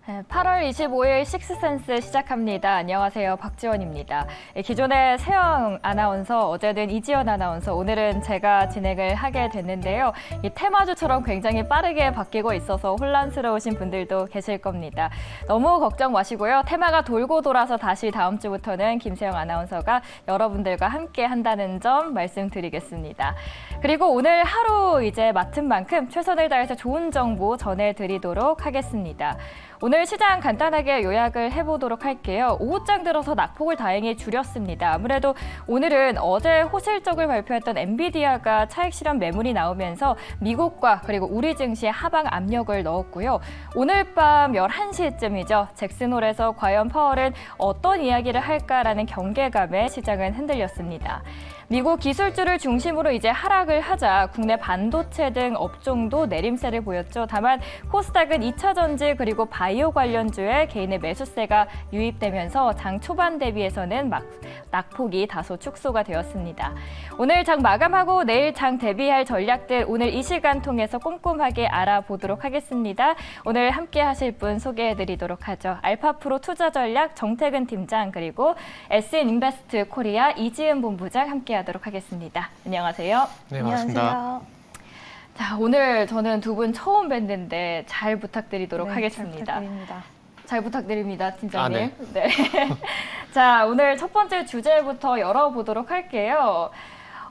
8월 25일 식스센스 시작합니다. 안녕하세요. 박지원입니다. 기존의 세영 아나운서, 어제는 이지연 아나운서, 오늘은 제가 진행을 하게 됐는데요. 이 테마주처럼 굉장히 빠르게 바뀌고 있어서 혼란스러우신 분들도 계실 겁니다. 너무 걱정 마시고요. 테마가 돌고 돌아서 다시 다음 주부터는 김세영 아나운서가 여러분들과 함께 한다는 점 말씀드리겠습니다. 그리고 오늘 하루 이제 맡은 만큼 최선을 다해서 좋은 정보 전해드리도록 하겠습니다. 오늘 시장 간단하게 요약을 해보도록 할게요. 오후장 들어서 낙폭을 다행히 줄였습니다. 아무래도 오늘은 어제 호실적을 발표했던 엔비디아가 차익 실현 매물이 나오면서 미국과 그리고 우리 증시에 하방 압력을 넣었고요. 오늘 밤 11시쯤이죠. 잭슨홀에서 과연 파월은 어떤 이야기를 할까라는 경계감에 시장은 흔들렸습니다. 미국 기술주를 중심으로 이제 하락을 하자 국내 반도체 등 업종도 내림세를 보였죠. 다만 코스닥은 2차 전지 그리고 바이오 관련주에 개인의 매수세가 유입되면서 장 초반 대비해서는 낙폭이 다소 축소가 되었습니다. 오늘 장 마감하고 내일 장 대비할 전략들 오늘 이 시간 통해서 꼼꼼하게 알아보도록 하겠습니다. 오늘 함께 하실 분 소개해드리도록 하죠. 알파프로 투자전략 정태근 팀장 그리고 SN인베스트 코리아 이지은 본부장 함께 하도록 하겠습니다. 안녕하세요. 네, 반갑습니다. 안녕하세요. 자, 오늘 저는 두 분 처음 뵀는데 잘 부탁드리도록 네, 하겠습니다. 잘 부탁드립니다. 잘 부탁드립니다, 팀장님. 네. 네. 자, 오늘 첫 번째 주제부터 열어보도록 할게요.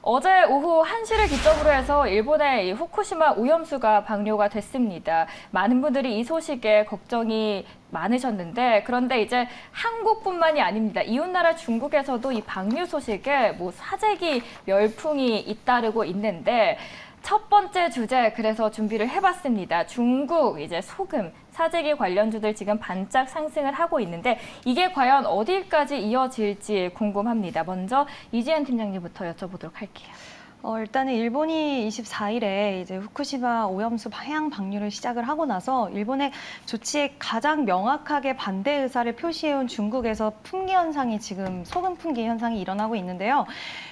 어제 오후 1시를 기점으로 해서 일본의 후쿠시마 오염수가 방류가 됐습니다. 많은 분들이 이 소식에 걱정이 많으셨는데 그런데 이제 한국뿐만이 아닙니다. 이웃나라 중국에서도 이 방류 소식에 사재기 열풍이 잇따르고 있는데 첫 번째 주제 그래서 준비를 해봤습니다. 중국 이제 소금, 사재기 관련주들 지금 반짝 상승을 하고 있는데 이게 과연 어디까지 이어질지 궁금합니다. 먼저 이지은 팀장님부터 여쭤보도록 할게요. 일단은 일본이 24일에 이제 후쿠시마 오염수 해양 방류를 시작을 하고 나서 일본의 조치에 가장 명확하게 반대 의사를 표시해온 중국에서 품귀 현상이 지금 소금 품귀 현상이 일어나고 있는데요.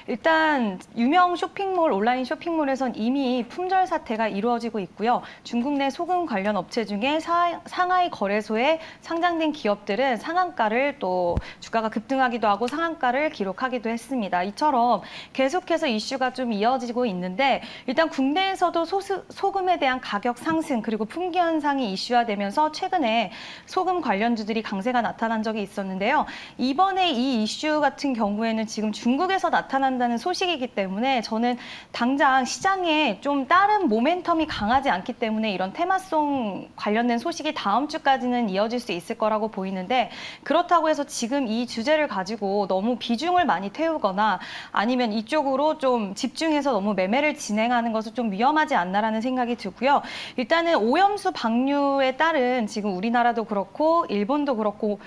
일단 유명 쇼핑몰, 온라인 쇼핑몰에선 이미 품절 사태가 이루어지고 있고요. 중국 내 소금 관련 업체 중에 상하이 거래소에 상장된 기업들은 상한가를 또 주가가 급등하기도 하고 상한가를 기록하기도 했습니다. 이처럼 계속해서 이슈가 좀 이어지고 있는데 일단 국내에서도 소금에 대한 가격 상승 그리고 품귀 현상이 이슈화되면서 최근에 소금 관련주들이 강세가 나타난 적이 있었는데요. 이번에 이 이슈 같은 경우에는 지금 중국에서 나타난다는 소식이기 때문에 저는 당장 시장에 좀 다른 모멘텀이 강하지 않기 때문에 이런 테마송 관련된 소식이 다음 주까지는 이어질 수 있을 거라고 보이는데 그렇다고 해서 지금 이 주제를 가지고 너무 비중을 많이 태우거나 아니면 이쪽으로 좀 집중해서 너무 매매를 진행하는 것은 좀 위험하지 않나라는 생각이 들고요. 일단은 오염수 방류에 따른 지금 우리나라도 그렇고 일본도 그렇고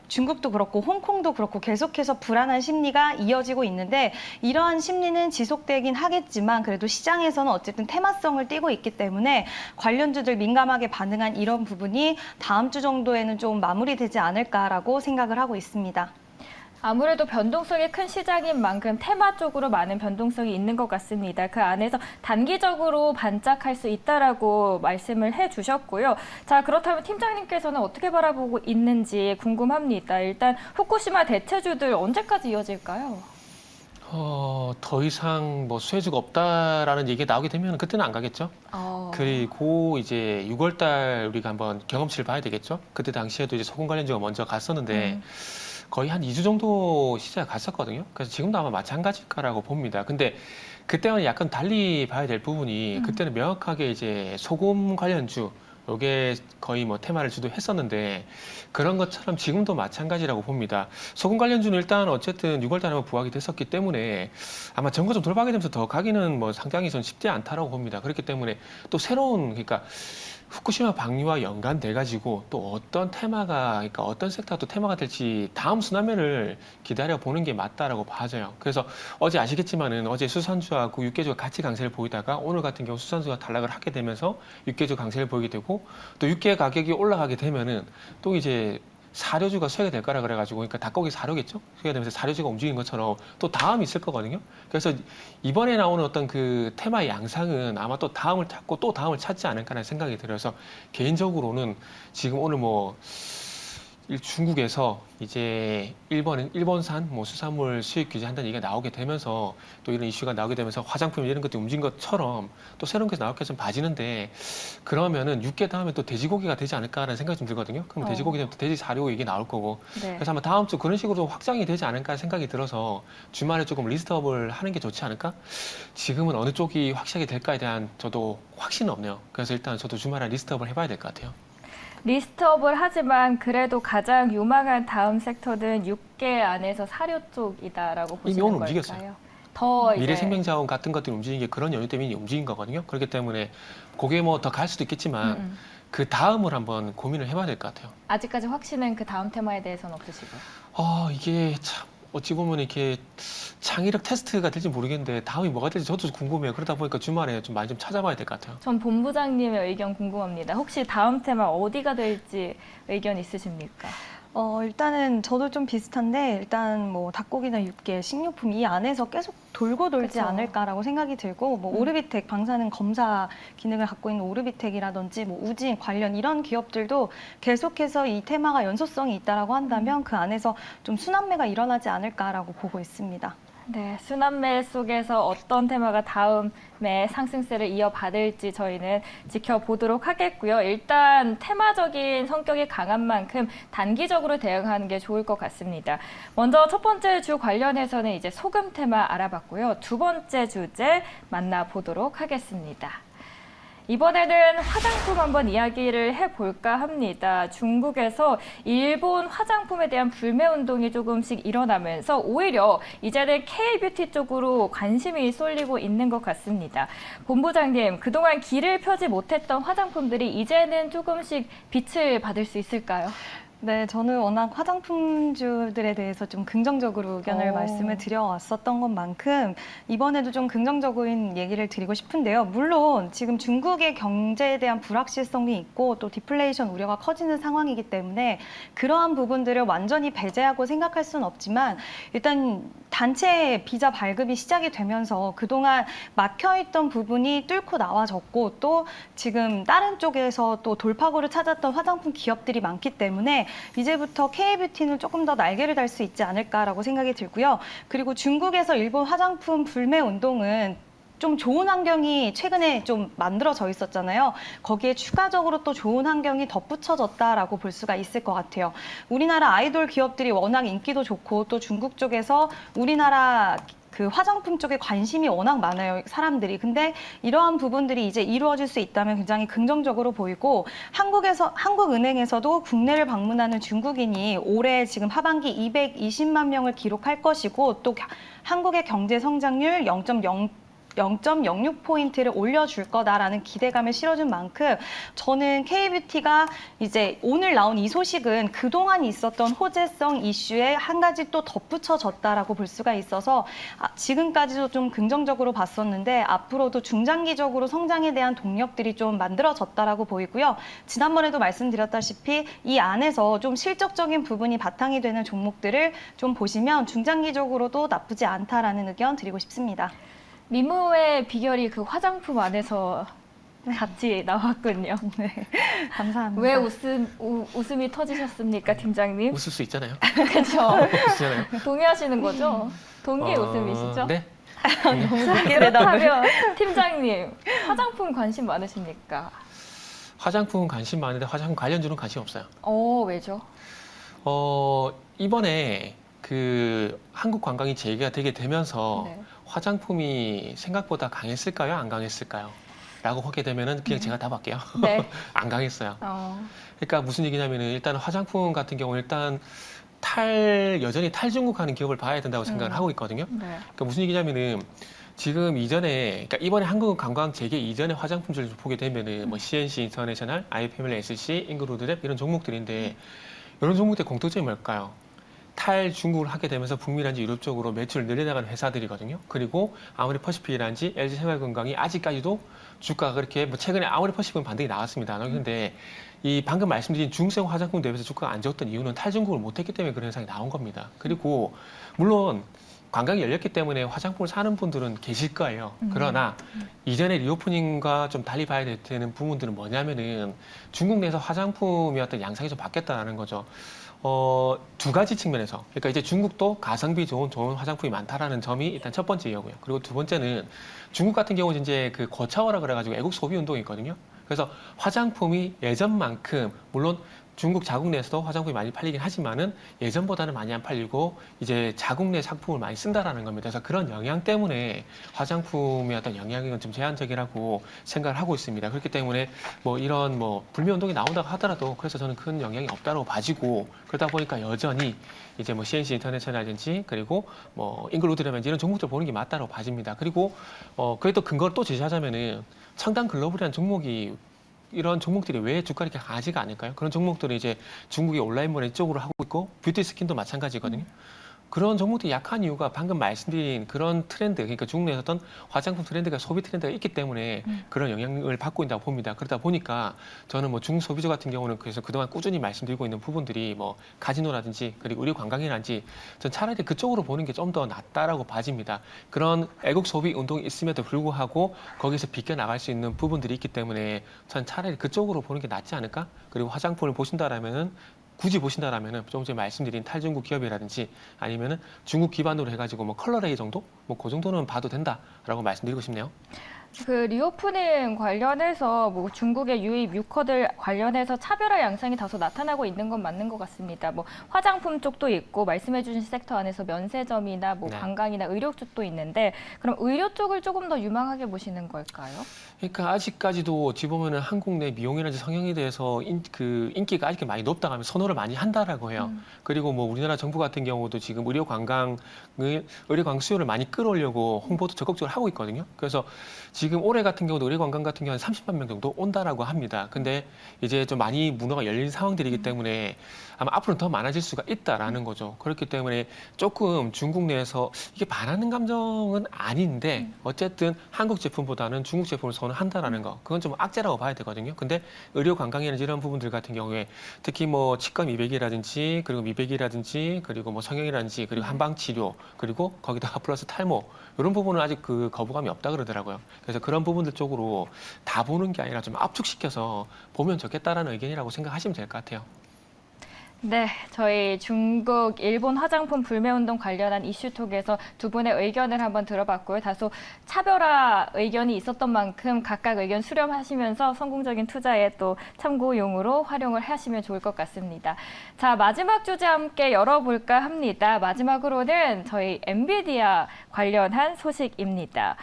중국도 그렇고 홍콩도 그렇고 계속해서 불안한 심리가 이어지고 있는데 이러한 심리는 지속되긴 하겠지만 그래도 시장에서는 어쨌든 테마성을 띠고 있기 때문에 관련주들 민감하게 반응한 이런 부분이 다음 주 정도에는 좀 마무리되지 않을까라고 생각을 하고 있습니다. 아무래도 변동성이 큰 시장인 만큼 테마 쪽으로 많은 변동성이 있는 것 같습니다. 그 안에서 단기적으로 반짝할 수 있다라고 말씀을 해주셨고요. 자, 그렇다면 팀장님께서는 어떻게 바라보고 있는지 궁금합니다. 일단 후쿠시마 대체주들 언제까지 이어질까요? 더 이상 수혜주가 없다라는 얘기가 나오게 되면 그때는 안 가겠죠. 그리고 이제 6월 달 우리가 한번 경험치를 봐야 되겠죠. 그때 당시에도 이제 소금 관련주가 먼저 갔었는데 거의 한 2주 정도 시세가 갔었거든요. 그래서 지금도 아마 마찬가지일까라고 봅니다. 근데 그때는 약간 달리 봐야 될 부분이 그때는 명확하게 이제 소금 관련주 요게 거의 테마를 주도했었는데 그런 것처럼 지금도 마찬가지라고 봅니다. 소금 관련주는 일단 어쨌든 6월 달에 부각이 됐었기 때문에 아마 정거점 돌파하게 되면서 더 가기는 상당히 전 쉽지 않다라고 봅니다. 그렇기 때문에 또 새로운 그러니까 후쿠시마 방류와 연관돼 가지고 또 어떤 테마가 그러니까 어떤 섹터가 또 테마가 될지 다음 순환매를 기다려 보는 게 맞다라고 봐져요. 그래서 어제 아시겠지만은 어제 수산주하고 육개주가 같이 강세를 보이다가 오늘 같은 경우 수산주가 탈락을 하게 되면서 육개주 강세를 보이게 되고 또 육개 가격이 올라가게 되면은 또 이제 사료주가 수혜가 될 거라 그래가지고, 그러니까 닭고기 사료겠죠? 수혜가 되면서 사료주가 움직인 것처럼 또 다음이 있을 거거든요. 그래서 이번에 나오는 어떤 그 테마의 양상은 아마 또 다음을 찾고 또 다음을 찾지 않을까라는 생각이 들어서 개인적으로는 지금 오늘 뭐 중국에서 이제 일본산 뭐 수산물 수입 규제한다는 얘기가 나오게 되면서 또 이런 이슈가 나오게 되면서 화장품 이런 것들이 움직인 것처럼 또 새로운 게 나올 게 좀 봐지는데, 그러면은 육개 다음에 또 돼지고기가 되지 않을까라는 생각이 좀 들거든요. 그럼 돼지고기 되면 또 돼지 사료 얘기 나올 거고, 네. 그래서 아마 다음 주 그런 식으로 확장이 되지 않을까 생각이 들어서 주말에 조금 리스트업을 하는 게 좋지 않을까? 지금은 어느 쪽이 확실하게 될까에 대한 저도 확신은 없네요. 그래서 일단 저도 주말에 리스트업을 해봐야 될 것 같아요. 리스트업을 하지만 그래도 가장 유망한 다음 섹터는 육계 안에서 사료 쪽이다라고 이미 보시는 오늘 걸까요? 움직였어요. 더 이제 미래생명자원 같은 것들이 움직이는 게 그런 연유 때문에 움직인 거거든요. 그렇기 때문에 그게 뭐 더 갈 수도 있겠지만 그 다음을 한번 고민을 해봐야 될 것 같아요. 아직까지 확신은 그 다음 테마에 대해서는 없으시고요. 이게 참 어찌 보면 이렇게 창의력 테스트가 될지 모르겠는데 다음이 뭐가 될지 저도 궁금해요. 그러다 보니까 주말에 좀 많이 좀 찾아봐야 될 것 같아요. 전 본부장님의 의견 궁금합니다. 혹시 다음 테마 어디가 될지 의견 있으십니까? 일단은 저도 좀 비슷한데 일단 뭐 닭고기나 육개, 식료품 이 안에서 계속 돌고 돌지 그쵸. 않을까라고 생각이 들고 뭐 오르비텍 방사능 검사 기능을 갖고 있는 오르비텍이라든지 뭐 우진 관련 이런 기업들도 계속해서 이 테마가 연소성이 있다라고 한다면 그 안에서 좀 순환매가 일어나지 않을까라고 보고 있습니다. 네, 순환매 속에서 어떤 테마가 다음에 상승세를 이어받을지 저희는 지켜보도록 하겠고요. 일단 테마적인 성격이 강한 만큼 단기적으로 대응하는 게 좋을 것 같습니다. 먼저 첫 번째 주 관련해서는 이제 소금 테마 알아봤고요. 두 번째 주제 만나보도록 하겠습니다. 이번에는 화장품 한번 이야기를 해볼까 합니다. 중국에서 일본 화장품에 대한 불매 운동이 조금씩 일어나면서 오히려 이제는 K-뷰티 쪽으로 관심이 쏠리고 있는 것 같습니다. 본부장님, 그동안 길을 펴지 못했던 화장품들이 이제는 조금씩 빛을 받을 수 있을까요? 네, 저는 워낙 화장품주들에 대해서 좀 긍정적으로 의견을 말씀을 드려왔었던 것만큼 이번에도 좀 긍정적인 얘기를 드리고 싶은데요. 물론 지금 중국의 경제에 대한 불확실성이 있고 또 디플레이션 우려가 커지는 상황이기 때문에 그러한 부분들을 완전히 배제하고 생각할 수는 없지만 일단 단체 비자 발급이 시작이 되면서 그동안 막혀있던 부분이 뚫고 나와졌고 또 지금 다른 쪽에서 또 돌파구를 찾았던 화장품 기업들이 많기 때문에 이제부터 K-뷰티는 조금 더 날개를 달 수 있지 않을까라고 생각이 들고요. 그리고 중국에서 일본 화장품 불매 운동은 좀 좋은 환경이 최근에 좀 만들어져 있었잖아요. 거기에 추가적으로 또 좋은 환경이 덧붙여졌다라고 볼 수가 있을 것 같아요. 우리나라 아이돌 기업들이 워낙 인기도 좋고 또 중국 쪽에서 우리나라 그 화장품 쪽에 관심이 워낙 많아요, 사람들이. 근데 이러한 부분들이 이제 이루어질 수 있다면 굉장히 긍정적으로 보이고 한국은행에서도 국내를 방문하는 중국인이 올해 지금 하반기 220만 명을 기록할 것이고 또 한국의 경제 성장률 0.06포인트를 올려줄 거다라는 기대감을 실어준 만큼 저는 K-뷰티가 이제 오늘 나온 이 소식은 그동안 있었던 호재성 이슈에 한 가지 또 덧붙여졌다라고 볼 수가 있어서 지금까지도 좀 긍정적으로 봤었는데 앞으로도 중장기적으로 성장에 대한 동력들이 좀 만들어졌다라고 보이고요. 지난번에도 말씀드렸다시피 이 안에서 좀 실적적인 부분이 바탕이 되는 종목들을 좀 보시면 중장기적으로도 나쁘지 않다라는 의견 드리고 싶습니다. 미모의 비결이 그 화장품 안에서 같이 나왔군요. 네, 감사합니다. 왜 웃음이 터지셨습니까, 팀장님? 웃을 수 있잖아요. 그렇죠. 웃으잖아요. 동의하시는 거죠? 동의의 웃음이시죠? 네. 그렇다면 팀장님, 화장품 관심 많으십니까? 화장품 관심 많은데 화장품 관련주는 관심 없어요. 왜죠? 이번에 그 한국 관광이 재개가 되게 되면서 네. 화장품이 생각보다 강했을까요? 안 강했을까요? 라고 하게 되면은 그냥 제가 답할게요. 네. 안 강했어요. 어, 그러니까 무슨 얘기냐면은 일단 화장품 같은 경우는 일단 여전히 탈중국하는 기업을 봐야 된다고 생각을 하고 있거든요. 네. 그러니까 무슨 얘기냐면은 지금 이전에, 그러니까 이번에 한국 관광 재개 이전에 화장품들을 보게 되면은 뭐 CNC 인터내셔널, 아이패밀리 SC, 잉그로드랩 이런 종목들인데 이런 종목들의 공통점이 뭘까요? 탈중국을 하게 되면서 북미라든지 유럽 쪽으로 매출을 늘려나가는 회사들이거든요. 그리고 아무리 퍼시픽이라든지 LG생활건강이 아직까지도 주가가 그렇게 뭐 최근에 아무리 퍼시픽은 반등이 나왔습니다. 그런데 이 방금 말씀드린 중국생 화장품 대비해서 주가가 안 좋았던 이유는 탈중국을 못했기 때문에 그런 현상이 나온 겁니다. 그리고 물론 관광이 열렸기 때문에 화장품을 사는 분들은 계실 거예요. 그러나 이전에 리오프닝과 좀 달리 봐야 되는 부분들은 뭐냐면은 중국 내에서 화장품의 어떤 양상이 좀 바뀌었다는 거죠. 두 가지 측면에서. 그러니까 이제 중국도 가성비 좋은 화장품이 많다라는 점이 일단 첫 번째이고요. 그리고 두 번째는 중국 같은 경우는 이제 그 고차원화 그래가지고 애국 소비 운동이 있거든요. 그래서 화장품이 예전만큼 물론 중국 자국 내에서도 화장품이 많이 팔리긴 하지만은 예전보다는 많이 안 팔리고 이제 자국 내 상품을 많이 쓴다라는 겁니다. 그래서 그런 영향 때문에 화장품의 어떤 영향은 좀 제한적이라고 생각을 하고 있습니다. 그렇기 때문에 뭐 이런 뭐 불매 운동이 나온다고 하더라도 그래서 저는 큰 영향이 없다고 봐지고 그러다 보니까 여전히 이제 뭐 CNC 인터내셔널이라든지 그리고 뭐 잉글우드라든지 이런 종목들 보는 게 맞다고 봐집니다. 그리고 그게 또 근거를 또 제시하자면은 청담 글로벌이라는 종목이 이런 종목들이 왜 주가를 이렇게 강하지가 않을까요? 그런 종목들은 이제 중국의 온라인몰 이쪽으로 하고 있고 뷰티 스킨도 마찬가지거든요. 그런 종목들이 약한 이유가 방금 말씀드린 그런 트렌드, 그러니까 중국 내에서 어떤 화장품 트렌드가 소비 트렌드가 있기 때문에 그런 영향을 받고 있다고 봅니다. 그러다 보니까 저는 뭐 중국 소비자 같은 경우는 그래서 그동안 꾸준히 말씀드리고 있는 부분들이 뭐 카지노라든지 그리고 의류 관광이라든지 전 차라리 그쪽으로 보는 게 좀 더 낫다라고 봐집니다. 그런 애국 소비 운동이 있음에도 불구하고 거기서 비껴나갈 수 있는 부분들이 있기 때문에 전 차라리 그쪽으로 보는 게 낫지 않을까? 그리고 화장품을 보신다라면은 굳이 보신다라면은 조금 전에 말씀드린 탈중국 기업이라든지 아니면은 중국 기반으로 해가지고 뭐 컬러레이 정도, 뭐 그 정도는 봐도 된다라고 말씀드리고 싶네요. 그 리오프닝 관련해서 뭐 중국의 유입 유커들 관련해서 차별화 양상이 다소 나타나고 있는 건 맞는 것 같습니다. 뭐 화장품 쪽도 있고 말씀해주신 섹터 안에서 면세점이나 뭐 네. 관광이나 의료 쪽도 있는데 그럼 의료 쪽을 조금 더 유망하게 보시는 걸까요? 그러니까 아직까지도 어찌 보면은 한국 내 미용이라든지 성형에 대해서 인기가 아직 많이 높다고 하면 선호를 많이 한다라고 해요. 그리고 뭐 우리나라 정부 같은 경우도 지금 의료 관광 수요를 많이 끌어올려고 홍보도 적극적으로 하고 있거든요. 그래서 지금 올해 같은 경우도 의료 관광 같은 경우는 30만 명 정도 온다라고 합니다. 근데 이제 좀 많이 문화가 열린 상황들이기 때문에 아마 앞으로는 더 많아질 수가 있다라는 거죠. 그렇기 때문에 조금 중국 내에서 이게 반하는 감정은 아닌데 어쨌든 한국 제품보다는 중국 제품을 선호한다라는 거. 그건 좀 악재라고 봐야 되거든요. 근데 의료 관광이라든지 이런 부분들 같은 경우에 특히 뭐 치과 미백이라든지 그리고 미백이라든지 그리고 뭐 성형이라든지 그리고 한방 치료 그리고 거기다가 플러스 탈모 이런 부분은 아직 그 거부감이 없다 그러더라고요. 그래서 그런 부분들 쪽으로 다 보는 게 아니라 좀 압축시켜서 보면 좋겠다라는 의견이라고 생각하시면 될 것 같아요. 네, 저희 중국, 일본 화장품 불매운동 관련한 이슈톡에서 두 분의 의견을 한번 들어봤고요. 다소 차별화 의견이 있었던 만큼 각각 의견 수렴하시면서 성공적인 투자에 또 참고용으로 활용을 하시면 좋을 것 같습니다. 자, 마지막 주제 함께 열어볼까 합니다. 마지막으로는 저희 엔비디아 관련한 소식입니다.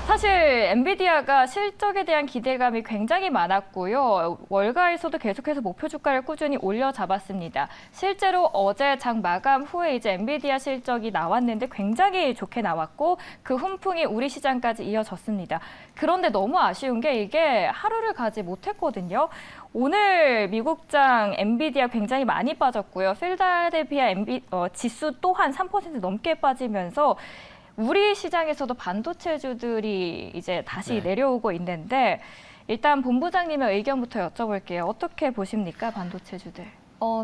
사실 엔비디아가 실적에 대한 기대감이 굉장히 많았고요. 월가에서도 계속해서 목표 주가를 꾸준히 올려잡았습니다. 실제로 어제 장 마감 후에 이제 엔비디아 실적이 나왔는데 굉장히 좋게 나왔고 그 훈풍이 우리 시장까지 이어졌습니다. 그런데 너무 아쉬운 게 이게 하루를 가지 못했거든요. 오늘 미국장 엔비디아 굉장히 많이 빠졌고요. 필라델피아 지수 또한 3% 넘게 빠지면서 우리 시장에서도 반도체주들이 이제 다시 내려오고 있는데 일단 본부장님의 의견부터 여쭤볼게요. 어떻게 보십니까, 반도체주들?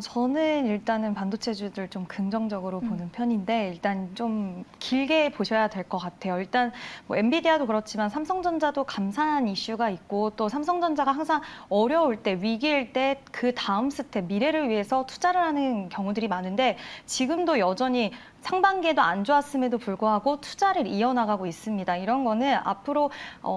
저는 일단은 반도체주들 좀 긍정적으로 보는 편인데 일단 좀 길게 보셔야 될 것 같아요. 일단 뭐 엔비디아도 그렇지만 삼성전자도 감사한 이슈가 있고 또 삼성전자가 항상 어려울 때 위기일 때 그 다음 스텝 미래를 위해서 투자를 하는 경우들이 많은데 지금도 여전히 상반기에도 안 좋았음에도 불구하고 투자를 이어나가고 있습니다. 이런 거는 앞으로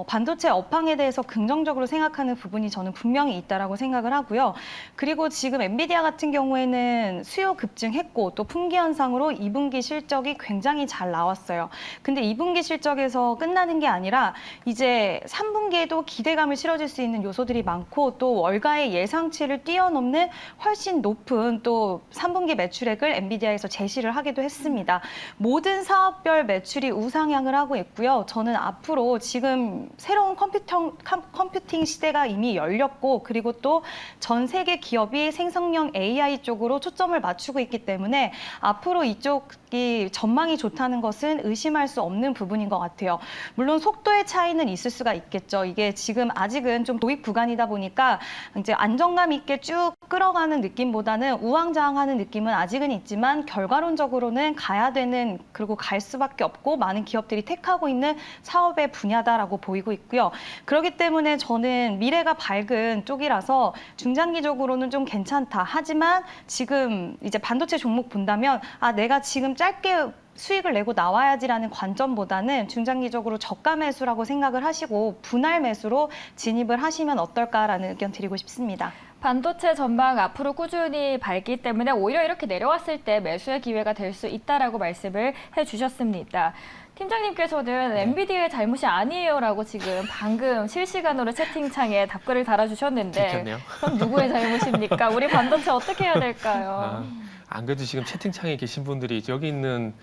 반도체 업황에 대해서 긍정적으로 생각하는 부분이 저는 분명히 있다라고 생각을 하고요. 그리고 지금 엔비디아 같은 경우에는 수요 급증했고 또 품귀 현상으로 2분기 실적이 굉장히 잘 나왔어요. 근데 2분기 실적에서 끝나는 게 아니라 이제 3분기에도 기대감을 실어줄 수 있는 요소들이 많고 또 월가의 예상치를 뛰어넘는 훨씬 높은 또 3분기 매출액을 엔비디아에서 제시를 하기도 했습니다. 싶습니다. 모든 사업별 매출이 우상향을 하고 있고요. 저는 앞으로 지금 새로운 컴퓨팅 시대가 이미 열렸고 그리고 또 전 세계 기업이 생성형 AI 쪽으로 초점을 맞추고 있기 때문에 앞으로 이쪽이 전망이 좋다는 것은 의심할 수 없는 부분인 것 같아요. 물론 속도의 차이는 있을 수가 있겠죠. 이게 지금 아직은 좀 도입 구간이다 보니까 이제 안정감 있게 쭉 끌어가는 느낌보다는 우왕좌왕하는 느낌은 아직은 있지만 결과론적으로는 가야 되는 그리고 갈 수밖에 없고 많은 기업들이 택하고 있는 사업의 분야다라고 보이고 있고요. 그렇기 때문에 저는 미래가 밝은 쪽이라서 중장기적으로는 좀 괜찮다. 하지만 지금 이제 반도체 종목 본다면 내가 지금 짧게 수익을 내고 나와야지라는 관점보다는 중장기적으로 저가 매수라고 생각을 하시고 분할 매수로 진입을 하시면 어떨까라는 의견 드리고 싶습니다. 반도체 전망 앞으로 꾸준히 밝기 때문에 오히려 이렇게 내려왔을 때 매수의 기회가 될 수 있다라고 말씀을 해주셨습니다. 팀장님께서는 엔비디아의 잘못이 아니에요라고 지금 방금 실시간으로 채팅창에 답글을 달아주셨는데 들켰네요. 그럼 누구의 잘못입니까? 우리 반도체 어떻게 해야 될까요? 안 그래도 지금 채팅창에 계신 분들이 여기 있는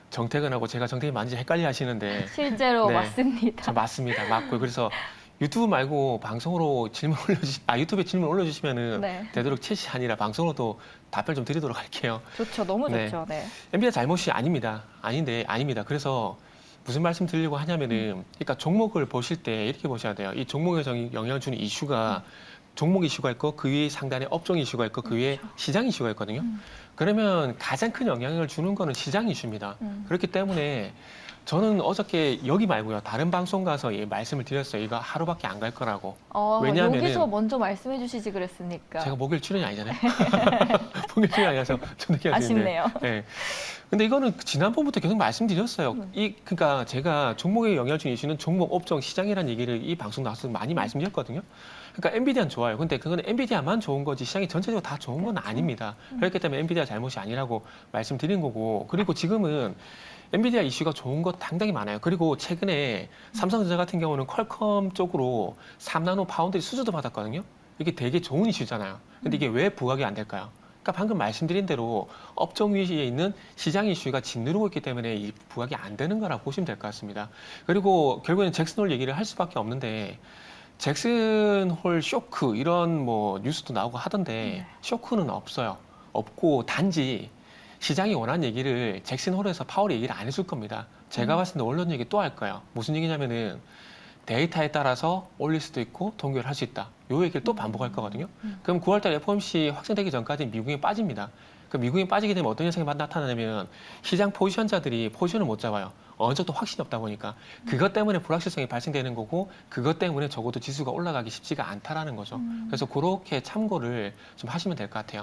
정태근하고 제가 정태근이 많은지 헷갈려 하시는데 실제로 네, 맞습니다. 맞습니다. 맞고요. 그래서 유튜브 말고 방송으로 유튜브에 질문 올려주시면은 네. 되도록 챗이 아니라 방송으로도 답변 좀 드리도록 할게요. 좋죠. 너무 네. 좋죠. 네. 엔비디아 잘못이 아닙니다. 아닙니다. 그래서 무슨 말씀 드리려고 하냐면은, 그러니까 종목을 보실 때 이렇게 보셔야 돼요. 이 종목에 영향을 주는 이슈가 종목 이슈가 있고 그 위에 상단에 업종 이슈가 있고 그 위에 시장 이슈가 있거든요. 그러면 가장 큰 영향을 주는 거는 시장 이슈입니다. 그렇기 때문에 저는 어저께 여기 말고요. 다른 방송 가서 말씀을 드렸어요. 이거 하루밖에 안 갈 거라고. 왜냐하면은 여기서 먼저 말씀해 주시지 그랬으니까. 제가 목요일 출연이 아니잖아요. 목요일 출연이 아니라서 좀 늦게 하시는데. 아쉽네요. 네. 근데 이거는 지난번부터 계속 말씀드렸어요. 그러니까 제가 종목에 영향을 주는 이슈는 종목, 업종, 시장이라는 얘기를 이 방송 나와서 많이 말씀드렸거든요. 그러니까 엔비디아는 좋아요. 근데 그건 엔비디아만 좋은 거지 시장이 전체적으로 다 좋은 건 아닙니다. 그렇기 때문에 엔비디아 잘못이 아니라고 말씀드린 거고, 그리고 지금은 엔비디아 이슈가 좋은 것 상당히 많아요. 그리고 최근에 삼성전자 같은 경우는 퀄컴 쪽으로 3나노 파운드리 수주도 받았거든요. 이게 되게 좋은 이슈잖아요. 근데 이게 왜 부각이 안 될까요? 그러니까 방금 말씀드린 대로 업종 위에 있는 시장 이슈가 짓누르고 있기 때문에 이 부각이 안 되는 거라고 보시면 될 것 같습니다. 그리고 결국에는 잭슨홀 얘기를 할 수밖에 없는데, 잭슨홀 쇼크 이런 뭐 뉴스도 나오고 하던데 쇼크는 없어요. 없고 단지 시장이 원하는 얘기를 잭슨홀에서 파월이 얘기를 안 해줄 겁니다. 제가 봤을 때 원론 얘기 또 할 거예요. 무슨 얘기냐면은 데이터에 따라서 올릴 수도 있고 동결할 수 있다. 요 얘기를 또 반복할 거거든요. 그럼 9월달 FOMC 확정되기 전까지 미국이 빠집니다. 그 미국이 빠지게 되면 어떤 현상이 나타나냐면 시장 포지션자들이 포지션을 못 잡아요. 어느 정도 확신이 없다 보니까 그것 때문에 불확실성이 발생되는 거고, 그것 때문에 적어도 지수가 올라가기 쉽지가 않다라는 거죠. 그래서 그렇게 참고를 좀 하시면 될 것 같아요.